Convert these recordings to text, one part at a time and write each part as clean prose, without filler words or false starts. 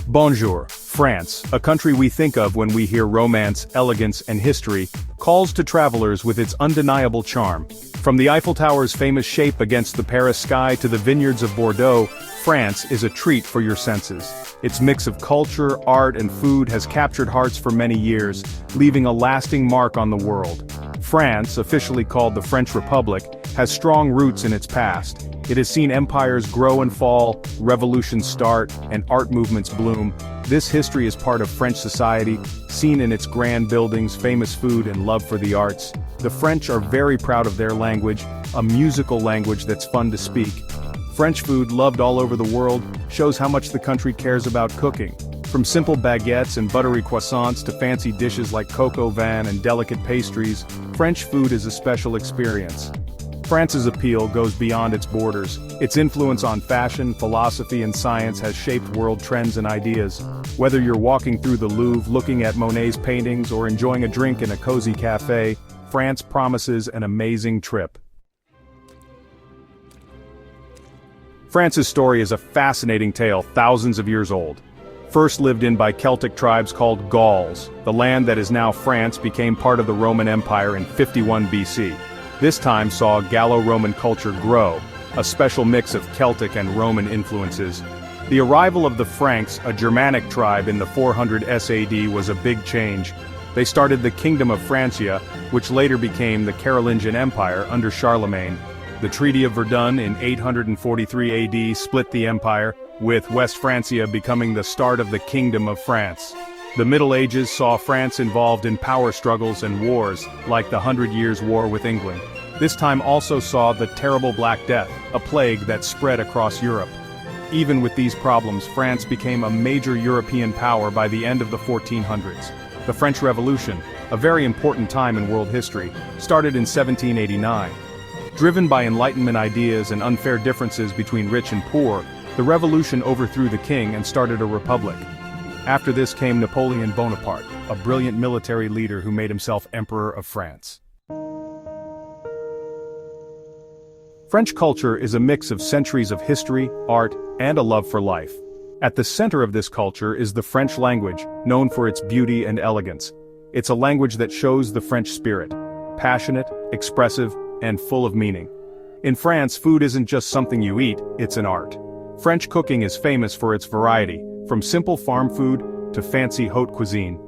Bonjour, France, a country we think of when we hear romance, elegance, and history, calls to travelers with its undeniable charm. From the Eiffel Tower's famous shape against the Paris sky to the vineyards of Bordeaux, France is a treat for your senses. Its mix of culture, art, and food has captured hearts for many years, leaving a lasting mark on the world. France, officially called the French Republic, has strong roots in its past. It has seen empires grow and fall, revolutions start, and art movements bloom. This history is part of French society, seen in its grand buildings, famous food, and love for the arts. The French are very proud of their language, a musical language that's fun to speak. French food, loved all over the world, shows how much the country cares about cooking. From simple baguettes and buttery croissants to fancy dishes like coq au vin and delicate pastries, French food is a special experience. France's appeal goes beyond its borders. Its influence on fashion, philosophy, and science has shaped world trends and ideas. Whether you're walking through the Louvre looking at Monet's paintings or enjoying a drink in a cozy cafe, France promises an amazing trip. France's story is a fascinating tale thousands of years old. First lived in by Celtic tribes called Gauls, the land that is now France became part of the Roman Empire in 51 BC. This time saw Gallo-Roman culture grow, a special mix of Celtic and Roman influences. The arrival of the Franks, a Germanic tribe in the 400 SAD, was a big change. They started the Kingdom of Francia, which later became the Carolingian Empire under Charlemagne. The Treaty of Verdun in 843 AD split the empire, with West Francia becoming the start of the Kingdom of France. The Middle Ages saw France involved in power struggles and wars, like the 100 Years' War with England. This time also saw the terrible Black Death, a plague that spread across Europe. Even with these problems, France became a major European power by the end of the 1400s. The French Revolution, a very important time in world history, started in 1789. Driven by Enlightenment ideas and unfair differences between rich and poor, the revolution overthrew the king and started a republic. After this came Napoleon Bonaparte, a brilliant military leader who made himself Emperor of France. French culture is a mix of centuries of history, art, and a love for life. At the center of this culture is the French language, known for its beauty and elegance. It's a language that shows the French spirit, passionate, expressive, and full of meaning. In France, food isn't just something you eat, it's an art. French cooking is famous for its variety, from simple farm food to fancy haute cuisine.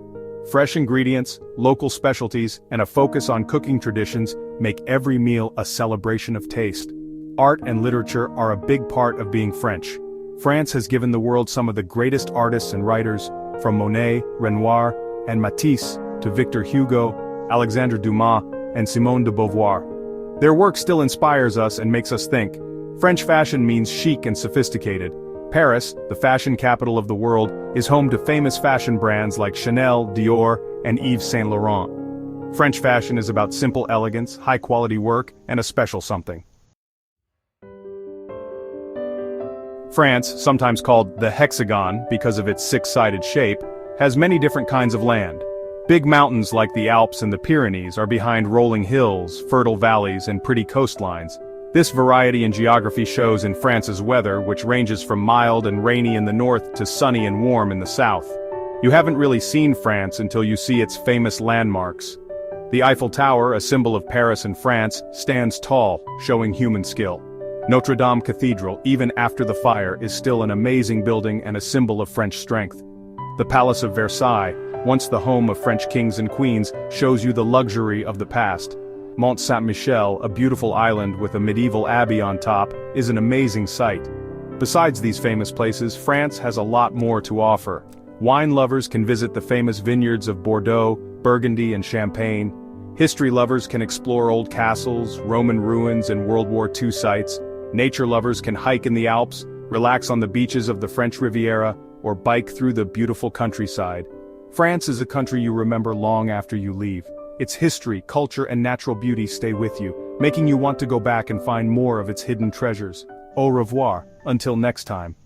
Fresh ingredients, local specialties, and a focus on cooking traditions make every meal a celebration of taste. Art and literature are a big part of being French. France has given the world some of the greatest artists and writers, from Monet, Renoir, and Matisse, to Victor Hugo, Alexandre Dumas, and Simone de Beauvoir. Their work still inspires us and makes us think. French fashion means chic and sophisticated. Paris, the fashion capital of the world, is home to famous fashion brands like Chanel, Dior, and Yves Saint Laurent. French fashion is about simple elegance, high-quality work, and a special something. France, sometimes called the hexagon because of its six-sided shape, has many different kinds of land. Big mountains like the Alps and the Pyrenees are behind rolling hills, fertile valleys, and pretty coastlines. This variety in geography shows in France's weather, which ranges from mild and rainy in the north to sunny and warm in the south. You haven't really seen France until you see its famous landmarks. The Eiffel Tower, a symbol of Paris and France, stands tall, showing human skill. Notre Dame Cathedral, even after the fire, is still an amazing building and a symbol of French strength. The Palace of Versailles, once the home of French kings and queens, shows you the luxury of the past. Mont Saint-Michel, a beautiful island with a medieval abbey on top, is an amazing sight. Besides these famous places, France has a lot more to offer. Wine lovers can visit the famous vineyards of Bordeaux, Burgundy, and Champagne. History lovers can explore old castles, Roman ruins, and World War II sites. Nature lovers can hike in the Alps, relax on the beaches of the French Riviera, or bike through the beautiful countryside. France is a country you remember long after you leave. Its history, culture, and natural beauty stay with you, making you want to go back and find more of its hidden treasures. Au revoir, until next time.